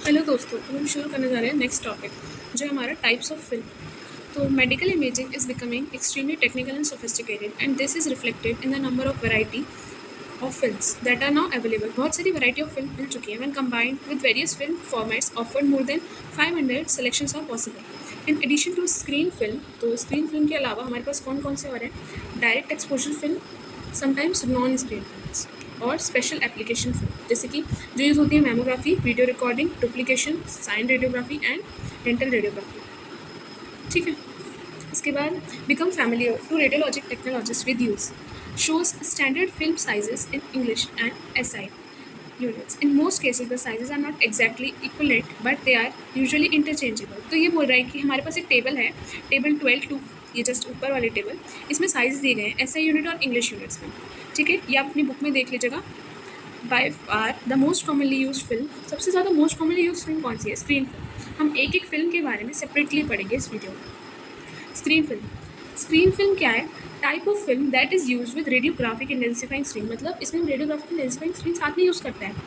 Hello दोस्तों, तो हम शुरू करने जा रहे हैं नेक्स्ट टॉपिक जो है हमारा टाइप्स ऑफ फिल्म। तो medical imaging is becoming extremely technical and sophisticated and this is reflected in the number of variety of films that are now available. बहुत सारी वैरायटी ऑफ फिल्म मिल चुकी है। When combined with various film formats offered more than 500 selections are possible in addition to screen film. तो screen film के अलावा हमारे पास कौन कौन से और हैं? Direct exposure film, sometimes non screen films और स्पेशल एप्लीकेशन फिल्म, जैसे कि जो यूज़ होती है mammography, video recording, duplication, cine radiography and dental radiography. ठीक है। इसके बाद become familiar to radiologic technologist with use shows standard film sizes in English and SI units. In most cases, the sizes are not exactly equivalent, but they are usually interchangeable. तो ये बोल रहा है कि हमारे पास एक टेबल है, टेबल 12 ये जस्ट ऊपर वाले टेबल, इसमें साइज दिए गए हैं SI यूनिट और इंग्लिश यूनिट्स में। ठीक है, ये आप अपनी बुक में देख लीजिएगा। By far the most commonly use film, सबसे ज़्यादा मोस्ट कॉमनली यूज फिल्म कौन सी है? Screen film. हम एक एक फिल्म के बारे में सेपरेटली पढ़ेंगे इस वीडियो में। स्क्रीन फिल्म, स्क्रीन फिल्म क्या है? Type of film that is use with radiographic intensifying screen, मतलब इसमें हम रेडियोग्राफिक इंटेंसिफाइंग स्क्रीन साथ में यूज़ करते हैं।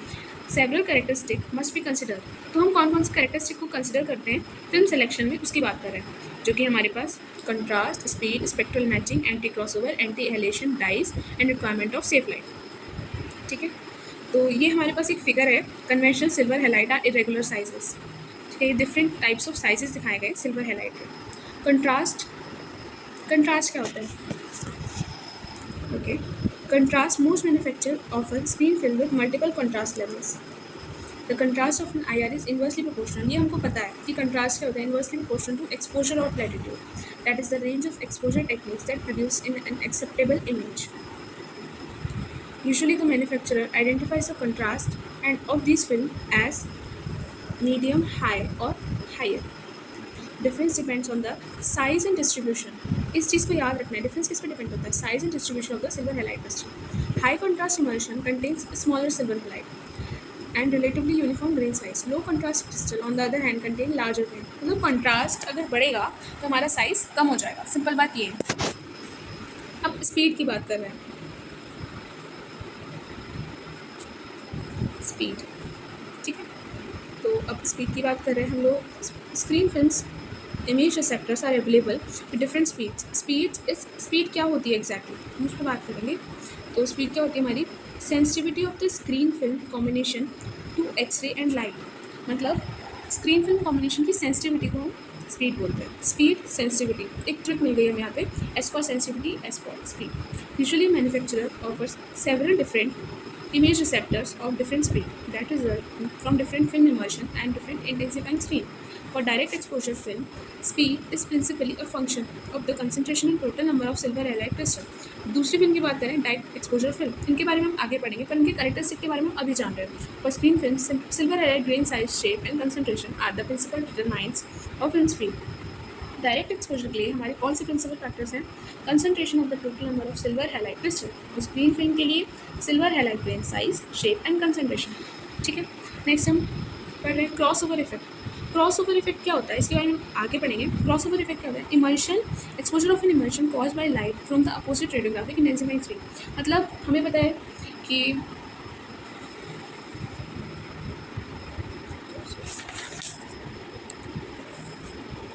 Several characteristic must be consider, तो हम कौन कौन से कैरेक्टरिस्टिक को कंसिडर करते हैं फिल्म सिलेक्शन में, उसकी बात कर रहे हैं, जो कि हमारे पास contrast, speed, spectral matching, anti crossover, anti halation, dyes and requirement of safe light. ठीक है, तो ये हमारे पास एक फिगर है। Conventional silver halide are irregular sizes. ठीक है, डिफरेंट टाइप्स ऑफ साइजेस दिखाए गए सिल्वर हेलाइट के। कंट्रास्ट, कंट्रास्ट क्या होता है? Okay, contrast, most manufacture offer screen film with multiple contrast levels. The contrast of an IR is inversely proportional. ये हमको पता है कि कंट्रास्ट क्या होता है, inversely proportional to exposure of latitude, that is the range of exposure techniques that produce in an acceptable image. Usually the manufacturer identifies the contrast and of this film as medium, high or higher. Difference depends on the size and distribution. इस चीज़ को याद रखना है, difference किस पे depend होता है? Size and distribution of the silver halide crystal. High contrast emulsion contains smaller silver halide and relatively uniform grain size. Low contrast crystal on the other hand contain larger grain. मतलब contrast अगर बढ़ेगा तो हमारा size कम हो जाएगा, simple बात ये है। अब स्पीड की बात कर रहे हैं, स्पीड। ठीक है, तो अब स्पीड की बात कर रहे हैं हम लोग। Screen films image receptors are available with different speeds. Speed क्या होती है एग्जैक्टली, हम उस पर बात करेंगे। तो स्पीड क्या होती है हमारी? Sensitivity of the screen film combination to x ray and light. मतलब स्क्रीन फिल्म कॉम्बिनेशन की सेंसिटिविटी को हम स्पीड बोलते हैं। स्पीड, सेंसिटिविटी, एक ट्रिक मिल गई हमें यहाँ पे, S for sensitivity, S for speed. Usually manufacturer offers several different image receptors of different speed that result from different film immersion and different intensifying screen. For direct exposure film, speed is principally a function of the concentration and total number of silver halide crystal. दूसरी film की बात करें, direct exposure film, इनके बारे में हम आगे पढ़ेंगे, पर इनके कैरेक्टरिस्टिक के बारे में हम अभी जान रहे हैं। For screen films, silver halide grain size, shape and concentration are the principal determinants of film speed. Direct exposure के लिए हमारे कौन से प्रिंसिपल फैक्टर्स हैं? Concentration of the total number of silver highlight crystal. Screen film के लिए silver highlight grain size, shape and concentration. ठीक है, नेक्स्ट हम पढ़ रहे हैं cross over effect. Cross over effect क्या होता है, इसके बारे में आगे पढ़ेंगे। क्रॉस ओवर इफेक्ट क्या होता है? Emulsion, exposure of N emulsion cause by light from the opposite radiographic intensifying screen. मतलब हमें पता है कि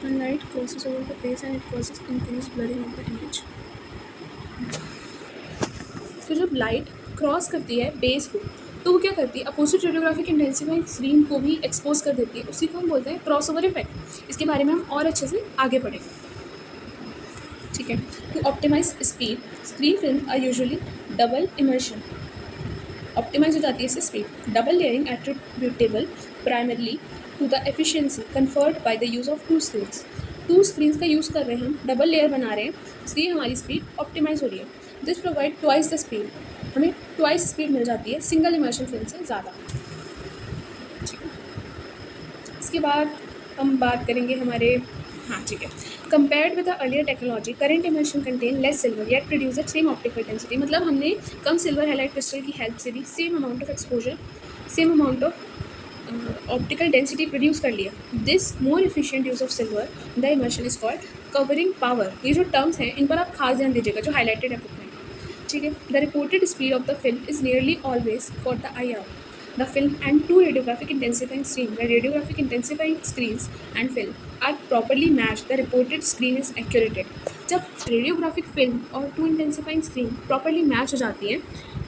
when light crosses over the face and it causes increased blurring of the image. तो जब लाइट क्रॉस करती है बेस को, तो वो क्या करती है? अपोजिट रेडियोग्राफिक इंटेंसिफाइंग स्क्रीन को भी एक्सपोज कर देती है। उसी को हम बोलते हैं क्रॉस ओवर इफेक्ट। इसके बारे में हम और अच्छे से आगे पढ़ेंगे। ठीक है, to optimise speed, screen film are usually double emulsion. Optimise हो जाती है इससे speed. Double layering attributable primarily to the efficiency conferred by the use of two screens. Two screens का यूज़ कर रहे हैं हम, डबल लेयर बना रहे हैं, इसलिए हमारी स्पीड ऑप्टिमाइज हो रही है। This provide twice the speed, हमें ट्वाइस स्पीड मिल जाती है सिंगल इमर्शन फिल्म से ज़्यादा। ठीक है, इसके बाद हम बात करेंगे हमारे, हाँ ठीक है, compared with the earlier technology current immersion contain less silver yet produce the same optical density. मतलब हमने कम सिल्वर हैलाइट क्रिस्टल की हेल्प से भी same amount of exposure, same amount of optical density produce कर लिया। This more efficient use of silver the immersion is called covering power. ये जो terms हैं इन पर आप खास ध्यान दीजिएगा जो हाईलाइटेड है बुक में। ठीक है, the reported speed of the film is nearly always for the IR the film and two radiographic intensifying screens. The radiographic intensifying screens and film are properly matched, the reported screen is accurate. जब radiographic film और two intensifying screen properly match हो जाती है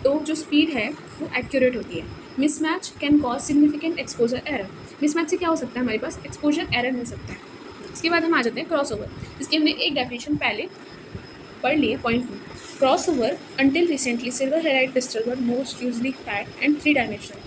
तो जो speed है वो accurate होती है. Mismatch can cause significant exposure error. Mismatch से क्या हो सकता है, हमारे पास एक्सपोजर एरर मिल सकता है. इसके बाद हम आ जाते हैं क्रॉस ओवर. इसकी हमने एक डेफिनेशन पहले पढ़ ली है पॉइंट में. Cross over until recently silver halide crystal were most usually fat and three dimensional.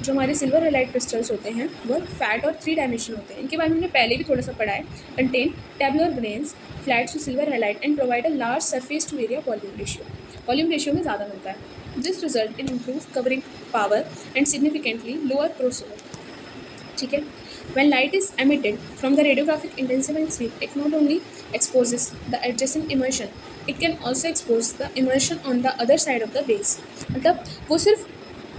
जो हमारे सिल्वर हैलाइड क्रिस्टल्स होते हैं वो फैट और थ्री डायमेंशन होते हैं. इनके बारे में हमने पहले भी थोड़ा सा पढ़ा है. Contain tabular grains flats to silver halide and provide a large surface to area volume ratio. Volume ratio में ज़्यादा मिलता है. This result in improve covering power and significantly lower crossover. ठीक है. When light is emitted from the radiographic intensifying screen, it not only exposes the adjacent immersion, it can also expose the immersion on the other side of the base. मतलब वो सिर्फ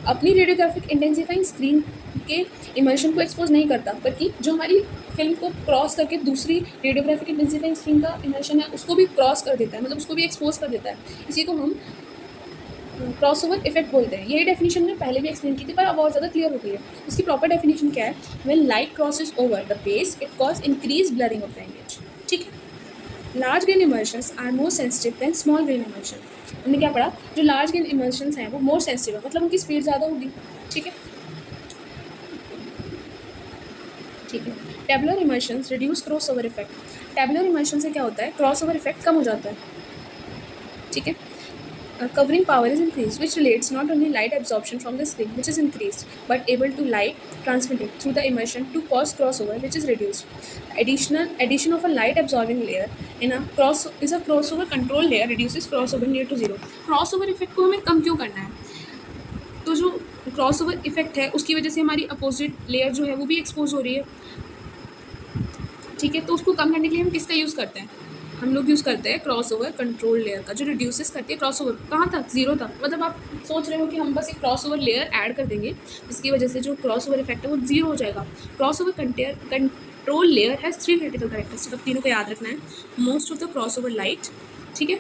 अपनी radiographic intensifying screen के immersion को expose नहीं करता, बल्कि जो हमारी फिल्म को क्रॉस करके दूसरी रेडियोग्राफिक इंटेंसिफाइंग स्क्रीन का इमर्शन है उसको भी क्रॉस कर देता है, मतलब उसको भी एक्सपोज कर देता है. इसी को हम क्रॉस ओवर इफेक्ट बोलते हैं. यही डेफिनेशन मैंने पहले भी एक्सप्लेन की थी पर अब बहुत ज़्यादा क्लियर हो गई है. इसकी प्रॉपर डेफिनेशन क्या है? When light crosses over the base it cause increase blurring of the image. ठीक है. Large grain emulsions are more sensitive than small grain emulsion. हमने क्या पढ़ा? जो लार्ज ग्रेन इमर्शंस हैं वो मोर सेंसिटिव है, मतलब उनकी स्पीड ज़्यादा होगी. ठीक है. ठीक है. Tabular emulsions reduce cross over effect. Tabular emulsion से क्या होता है? क्रॉस ओवर इफेक्ट कम हो जाता है. ठीक है. Covering power is increased, which relates not only light absorption from the screen, which is increased, but able to light transmitted through the immersion to cause crossover, which is reduced. Addition of a light absorbing layer in a crossover control layer reduces crossover near to zero. Crossover effect को हमें कम क्यों करना है? तो जो crossover effect है उसकी वजह से हमारी opposite layer जो है वो भी expose हो रही है. ठीक है. तो उसको कम करने के लिए हम किसका यूज़ करते हैं? हम लोग यूज़ करते हैं क्रॉस ओवर कंट्रोल लेयर का, जो रिड्यूसेस करती है क्रॉस ओवर. कहाँ तक? जीरो तक. मतलब आप सोच रहे हो कि हम बस एक क्रॉस ओवर लेयर ऐड कर देंगे जिसकी वजह से जो क्रॉस ओवर इफेक्ट है वो जीरो हो जाएगा. Cross over control layer has three critical characteristic. अब तीनों को याद रखना है. Most of the cross over light, ठीक है,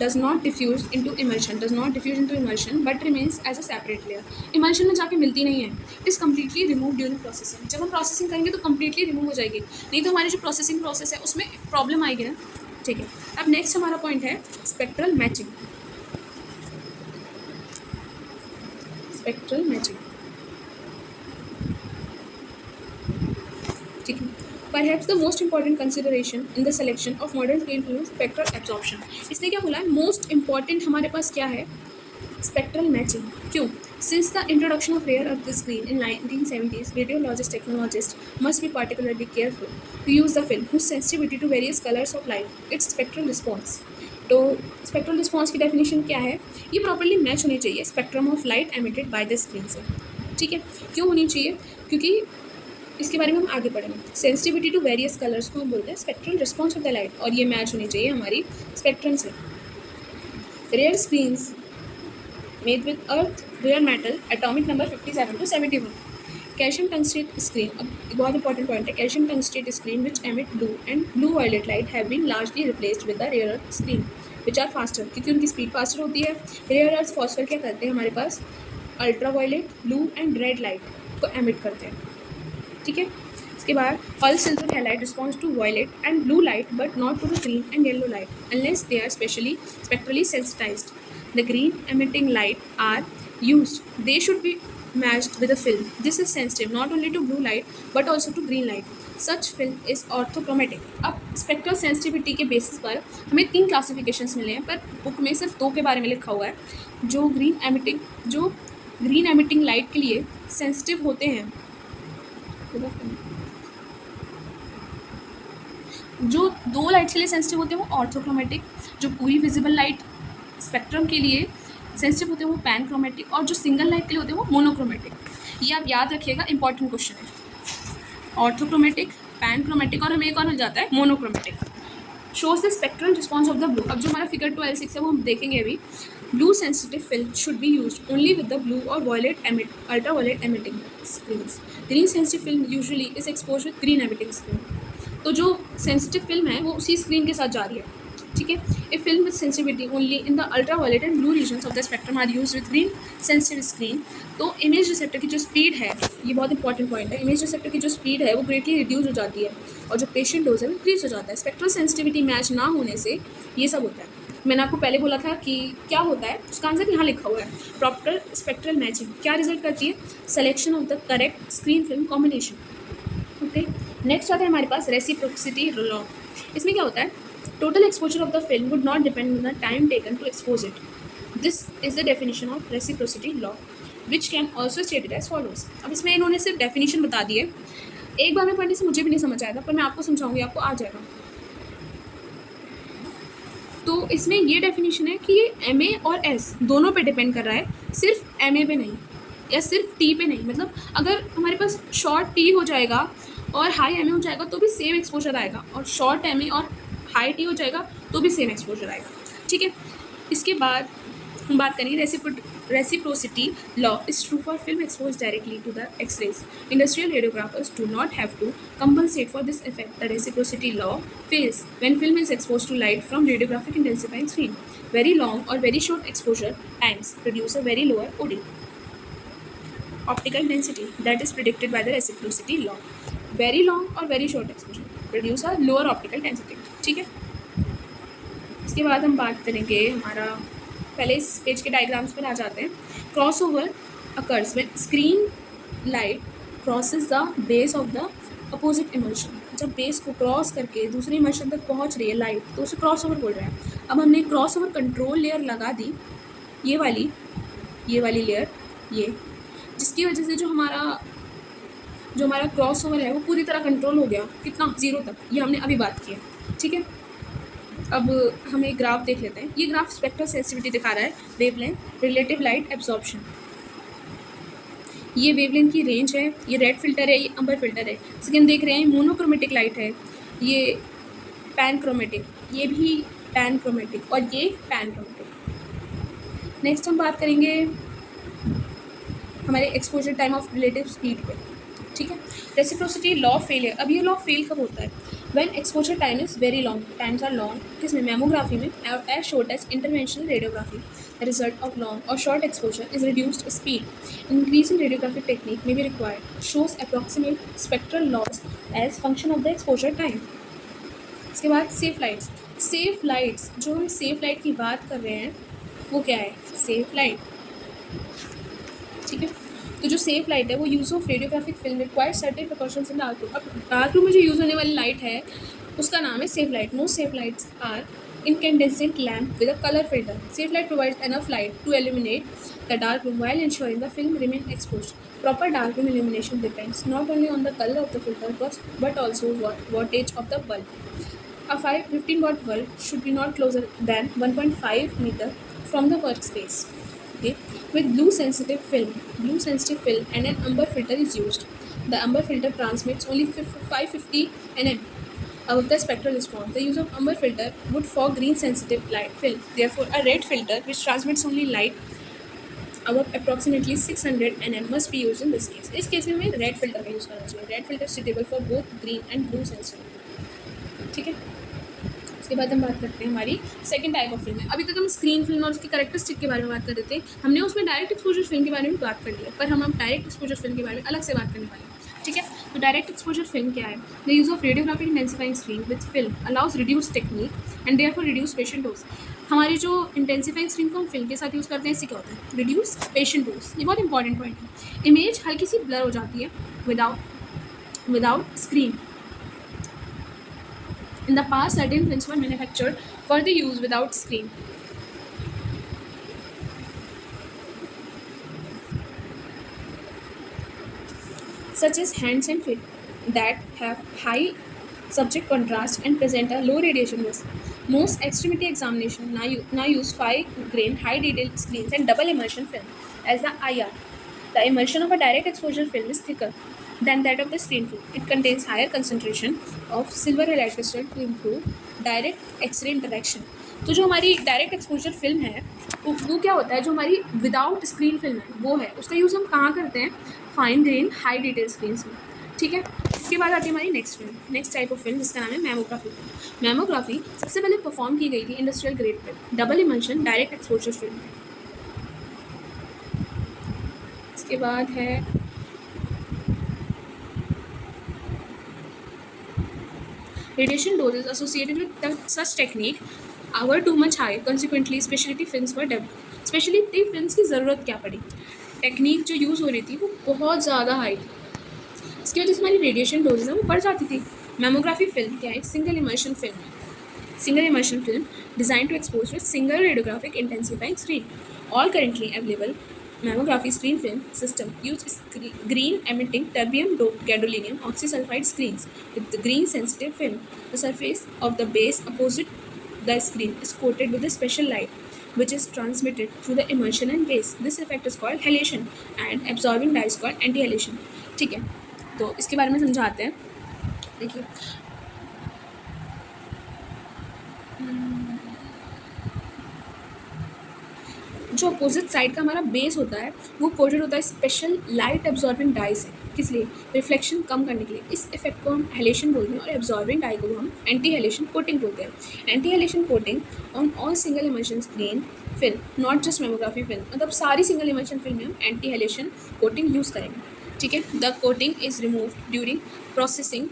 does not diffuse into immersion but remains as a separate layer. Immersion में जाके मिलती नहीं है. It is completely removed during processing. जब हम प्रोसेसिंग करेंगे तो completely remove हो जाएगी, नहीं तो हमारी जो प्रोसेसिंग प्रोसेस है उसमें प्रॉब्लम आएगी ना. ठीक है. अब नेक्स्ट हमारा पॉइंट है स्पेक्ट्रल मैचिंग. Spectral matching. ठीक है. Perhaps the most important consideration in the selection of modern screen film is spectral absorption. इसने क्या बोला है? Most important हमारे पास क्या है? Spectral matching. क्यों? Since the introduction of rear of the screen in 1970s, radiologist technologists must be particularly careful to use the film whose sensitivity to various colors of light, its spectral response. तो spectral response की definition क्या है? ये properly match होनी चाहिए spectrum of light emitted by the screen से. ठीक है. क्यों होनी चाहिए? क्योंकि इसके बारे में हम आगे पढ़ेंगे. सेंसिटिविटी टू वेरियस कलर्स को हम बोलते हैं spectral response of the light, और ये मैच होनी चाहिए हमारी स्पेक्ट्रम से. Rare screens made with earth rare metal atomic number 57 to 71. Calcium tungstate screen. अब बहुत इंपॉर्टेंट पॉइंट है. Calcium tungstate screen which emit blue and blue violet light have been largely replaced with the rare screen which are faster, क्योंकि उनकी speed faster होती है. Rare earth phosphor क्या करते हैं? हमारे पास ultra violet, blue and red light को एमिट करते हैं. ठीक है. इसके बाद all silver halide response to violet and blue light but not to the green and yellow light unless they are specially spectrally sensitised. The green emitting light are used. They should be matched with a film. This is sensitive not only to blue light but also to green light. Such film is ऑर्थोक्रोमेटिक. अब spectral sensitivity के basis पर हमें 3 classifications मिले हैं, पर book में सिर्फ 2 के बारे में लिखा हुआ है. जो ग्रीन एमिटिंग लाइट के लिए सेंसिटिव होते हैं, जो 2 लाइट्स के लिए सेंसिटिव होते हैं वो ऑर्थोक्रोमेटिक, जो पूरी विजिबल लाइट स्पेक्ट्रम के लिए सेंसिटिव होते हैं वो पैनक्रोमेटिक, और जो सिंगल लाइट के लिए होते हैं वो मोनोक्रोमेटिक. ये आप याद रखिएगा, इंपॉर्टेंट क्वेश्चन है. ऑर्थोक्रोमेटिक, पैनक्रोमेटिक और हमें एक और मिल जाता है monochromatic. Shows the spectral response of the blue. अब जो हमारा फिगर 12.6 है वो हम देखेंगे अभी. Blue sensitive film should be used only with the blue और violet ultra violet emitting screens. Green sensitive film usually is expose with green emitting screen. तो जो सेंसिटिव फिल्म है वो उसी स्क्रीन के साथ जा रही है. ठीक है. A film with sensitivity only in the ultraviolet and blue regions of the spectrum are used with green sensitive screen. तो इमेज रिसेप्टर की जो स्पीड है, ये बहुत इंपॉर्टेंट पॉइंट है, इमेज रिसेप्टर की जो स्पीड है वो ग्रेटली रिड्यूस हो जाती है और जो पेशेंट डोज है वो इंक्रीज हो जाता है. स्पेक्ट्रल सेंसिटिविटी मैच ना होने से ये सब होता है. मैंने आपको पहले बोला था कि क्या होता है, उसका आंसर यहाँ लिखा हुआ है. प्रॉपर स्पेक्ट्रल मैचिंग क्या रिजल्ट करती है? Selection of the correct screen film combination. Okay. Next आता है हमारे पास रेसिप्रोसिटी लॉ. इसमें क्या होता है? Total exposure of the film would not depend on the time taken to expose it. This is the definition of reciprocity law which can also stated as follows. अब इसमें इन्होंने सिर्फ डेफिनेशन बता दी है. एक बार में पढ़ने से मुझे भी नहीं समझ आया था, पर मैं आपको समझाऊंगी, आपको आ जाएगा. तो इसमें ये डेफिनेशन है कि ये एम ए और एस दोनों पे डिपेंड कर रहा है, सिर्फ एम ए पे नहीं या सिर्फ टी पे नहीं. मतलब अगर हमारे पास शॉर्ट टी हो जाएगा और हाई एम ए हो जाएगा तो भी सेम एक्सपोजर आएगा, और शॉर्ट एम ए और हाई टी हो जाएगा तो भी सेम एक्सपोजर आएगा. ठीक है. इसके बाद हम बात करेंगे reciprocity law is true for film exposed directly to the X-rays. Industrial radiographers do not have to compensate for this effect. The reciprocity law fails when film is exposed to light from radiographic intensifying screen. Very long or very short exposure times produce a very lower OD. Optical density that is predicted by the reciprocity law. Very long or very short exposure produce a lower optical density. ठीक है. इसके बाद हम बात करेंगे हमारा, पहले इस पेज के डायग्राम्स पर आ जाते हैं. Cross over occurs when screen light crosses the base of the opposite emulsion. जब बेस को क्रॉस करके दूसरी इमल्शन तक पहुंच रही है लाइट, तो उसे क्रॉस ओवर बोल रहे हैं. अब हमने क्रॉस ओवर कंट्रोल लेयर लगा दी, ये वाली लेयर, ये जिसकी वजह से जो हमारा क्रॉस ओवर है वो पूरी तरह कंट्रोल हो गया. कितना? 0 तक. ये हमने अभी बात की है. ठीक है. अब हम एक ग्राफ देख लेते हैं. ये ग्राफ स्पेक्ट्रल सेंसिटिविटी दिखा रहा है, वेवलेंथ, रिलेटिव लाइट एब्जॉर्प्शन. ये वेवलेंथ की रेंज है, ये रेड फिल्टर है, ये अम्बर फिल्टर है. जैसे कि हम देख रहे हैं मोनोक्रोमेटिक लाइट है, ये पैन क्रोमेटिक, ये भी पैन क्रोमेटिक और ये पैन क्रोमेटिक. नेक्स्ट हम बात करेंगे हमारे exposure time of relative speed पे. ठीक है. Reciprocity law failure. अब ये लॉ फेल कब होता है? When exposure time is very long. Times are long किसमें? मेमोग्राफी में, as short as interventional radiography. The result of long और short exposure is reduced speed. Increase in radiographic technique में be required. Shows approximate spectral loss as function of the exposure time. इसके बाद safe lights. Safe lights, जो हम safe light की बात कर रहे हैं वो क्या है? Safe light. ठीक है. तो जो सेफ लाइट है वो use of radiographic film require certain precautions in dark room. अब डार्क रूम में जो यूज़ होने वाली लाइट है उसका नाम है safe light. Most safe lights are incandescent lamp with a color filter. Safe light provides enough light to illuminate the dark room while ensuring the film remain exposed. Proper dark room illumination depends not only on the color of the filter but also wattage of the bulb. A 15 watt bulb should be not closer than 1.5 meter from the workspace. Okay. With blue sensitive film and an amber filter is used. The amber filter transmits only 550 nm above the spectral response. The use of amber filter would fog green sensitive light film. Therefore, a red filter which transmits only light above approximately 600 nm must be used in this case. इस case में हमें red filter का use करना चाहिए. Red filter suitable for both green and blue sensitive. ठीक है. इसके बाद हम बात करते हैं हमारी सेकंड टाइप ऑफ फिल्म है. अभी तक हम स्क्रीन फिल्म और उसकी कैरेक्टरिस्टिक के बारे में बात कर रहे थे. हमने उसमें डायरेक्ट एक्सपोजर फिल्म के बारे में बात कर लिया, पर हम डायरेक्ट एक्सपोजर फिल्म के बारे में अलग से बात करने वाले हैं. ठीक है. तो डायरेक्ट एक्सपोजर फिल्म क्या है? The use of radiographic intensifying screen with film allows reduce technique and therefore reduce patient dose. हमारी जो इंटेंसिफाइंग स्क्रीन को हम फिल्म के साथ यूज़ करते हैं, इससे क्या होता है? Reduce patient dose. ये बहुत इंपॉर्टेंट पॉइंट है. इमेज हल्की सी ब्लर हो जाती है without screen. In the past, certain films were manufactured for the use without screen. Such as hands and feet that have high subject contrast and present a low radiation risk. Most extremity examination now use 5-grain high detail screens and double immersion film as the IR. The emulsion of a direct exposure film is thicker than that of the screen film. It contains higher concentration of silver halide crystal to improve direct X-ray interaction. तो जो हमारी direct exposure film है वो क्या होता है? जो हमारी विदाउट स्क्रीन फिल्म है वो है, उसका यूज़ हम कहाँ करते हैं? Fine grain high detail screens में. ठीक है. उसके बाद आती है हमारी next film, next type of film जिसका नाम है मैमोग्राफी फिल्म। मैमोग्राफी सबसे पहले परफॉर्म की गई थी industrial grade pay, double emulsion direct exposure film. इसके बाद है radiation doses associated with such technique were too much high, consequently specialty films were developed। Speciality films की ज़रूरत क्या पड़ी, टेक्निक जो यूज़ हो रही थी वो बहुत ज़्यादा हाई थी, इसकी वजह से हमारी रेडिएशन डोजेज है वो बढ़ जाती थी। मैमोग्राफी फिल्म क्या है, सिंगल इमर्शन फिल्म है, single emulsion film design to expose with single radiographic intensifying screen. All currently available mammography screen film system use green emitting terbium doped gadolinium oxysulfide screens with the green sensitive film. The surface of the base opposite the screen is coated with a special light which is transmitted through the emulsion and base. This effect is called halation and absorbing dye is called anti-halation। ठीक है, तो इसके बारे में समझाते हैं। देखिए जो अपोजिट साइड का हमारा बेस होता है वो कोटेड होता है स्पेशल लाइट एब्जॉर्बिंग डाई से, किस लिए, रिफ्लेक्शन कम करने के लिए। इस इफेक्ट को हम हेलेशन बोलते हैं और एब्जॉर्बिंग डाई को हम एंटी हेलेशन कोटिंग बोलते हैं। Anti halation coating on all single emulsion screen film, not just mammography film, मतलब सारी सिंगल इमल्शन फिल्म में हम एंटी हेलेशन कोटिंग यूज़ करेंगे। ठीक है, the coating is removed during processing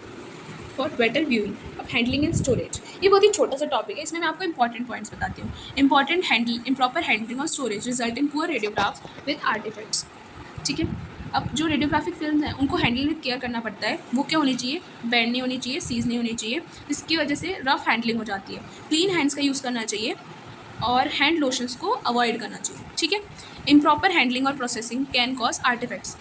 for better viewing. अब हैंडलिंग एंड स्टोरेज, ये बहुत ही छोटा सा टॉपिक है, इसमें मैं आपको इंपॉर्टेंट पॉइंट्स बताती हूँ। इंपॉर्टेंट हैंडल इम्प्रॉपर हैंडलिंग और storage result in poor radiographs with artifacts. ठीक है, अब जो रेडियोग्राफिक फिल्म हैं उनको हैंडल विद केयर करना पड़ता है। वो क्या होनी चाहिए, बेंड नहीं होनी चाहिए, सीज नहीं होनी चाहिए, जिसकी वजह से रफ हैंडलिंग हो जाती है। क्लीन हैंड्स का यूज़ करना चाहिए और हैंड लोशंस को अवॉइड करना चाहिए। ठीक है, इम्प्रॉपर हैंडलिंग और processing can cause artifacts,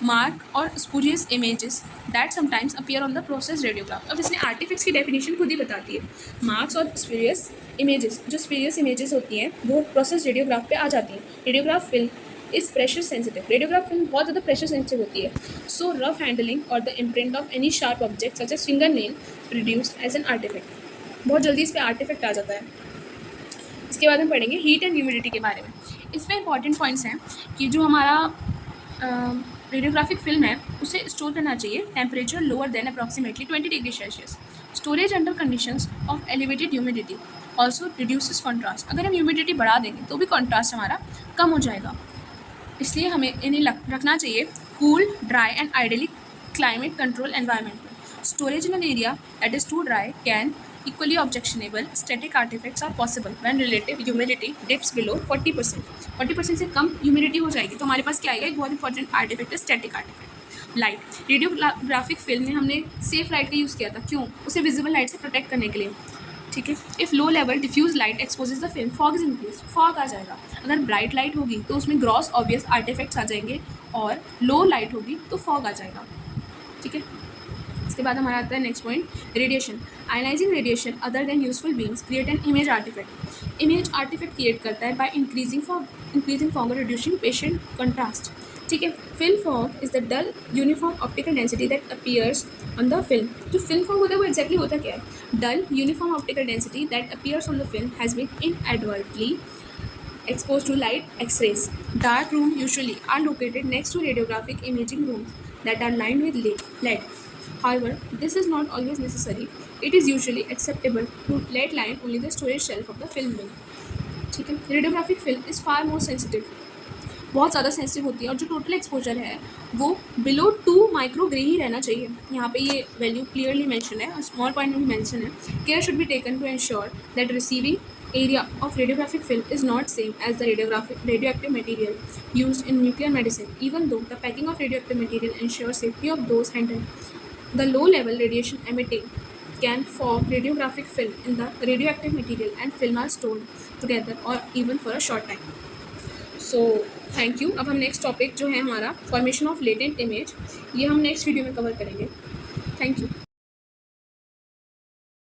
mark और spurious images that sometimes appear on the process radiograph. अब इसने आर्टिफैक्ट्स की डेफिनेशन खुद ही बताती है। मार्क्स और स्पूरियस इमेजेस, जो स्पूरियस इमेजेस होती हैं वो प्रोसेस रेडियोग्राफ पे आ जाती हैं। Radiograph film is pressure sensitive, radiograph film बहुत ज़्यादा प्रेशर सेंसिटिव होती है। सो रफ हैंडलिंग और the imprint of any sharp object such as finger nail produced as an artifact, बहुत जल्दी इस पर आर्टिफैक्ट आ जाता है। इसके बाद हम पढ़ेंगे हीट एंड ह्यूमिडिटी के बारे में। इसमें इंपॉर्टेंट पॉइंट्स हैं कि जो हमारा रेडियोग्राफिक फिल्म है उसे स्टोर करना चाहिए temperature lower than approximately 20 degree Celsius. Storage under conditions of elevated humidity also reduces contrast. अगर हम ह्यूमिडिटी बढ़ा देंगे तो भी कॉन्ट्रास्ट हमारा कम हो जाएगा, इसलिए हमें इन्हें रखना चाहिए cool, dry and ideally climate control environment में। Storage in an area that is too dry can equally objectionable static artifacts are possible when relative humidity dips below 40%। 40% से कम ह्यूमिडिटी हो जाएगी तो हमारे पास क्या आएगा, एक बहुत इंपॉर्टेंट आर्टिफैक्ट है static artifact. Light, radiographic film में हमने सेफ लाइट का यूज़ किया था, क्यों, उसे विजिबल लाइट से प्रोटेक्ट करने के लिए। ठीक है, if low level diffuse light exposes the film fog is increase, fog आ जाएगा। अगर ब्राइट लाइट होगी तो उसमें ग्रॉस ऑब्वियस आर्टिफैक्ट्स आ जाएंगे और लो लाइट होगी तो फॉग आ जाएगा। ठीक है, इसके बाद हमारा आता है next point, radiation. Ionizing radiation other than useful beams create an image artifact. Image artifact create करता है बाय इंक्रीजिंग फॉग और रिड्यूसिंग पेशेंट कंट्रास्ट। ठीक है, film fog is the dull uniform optical density that appears on the film. जो film fog होता है वो exactly होता क्या है, dull uniform optical density that appears on the film has been inadvertently exposed to light X-rays. Dark rooms usually are located next to radiographic imaging rooms that are lined with lead. However, this is not always necessary. It is usually acceptable to let line only the storage shelf of the film wing. ठीक है, radiographic film is far more sensitive, बहुत ज़्यादा sensitive होती है और जो total exposure है वो बिलो 2 माइक्रोग्रे ही रहना चाहिए। यहाँ पे ये वैल्यू क्लियरली मेंशन है और स्मॉल पॉइंट में भी मेंशन है। Care should be taken to ensure that receiving area of radiographic film is not same as the radioactive material used in nuclear medicine, even though the packing of radioactive material ensures safety of those handled. The low level radiation emitting can fog radiographic film in the radioactive material and film are stored together or even for a short time. So thank you। अब हम next topic जो है हमारा formation of latent image, ये हम next video में cover करेंगे। Thank you.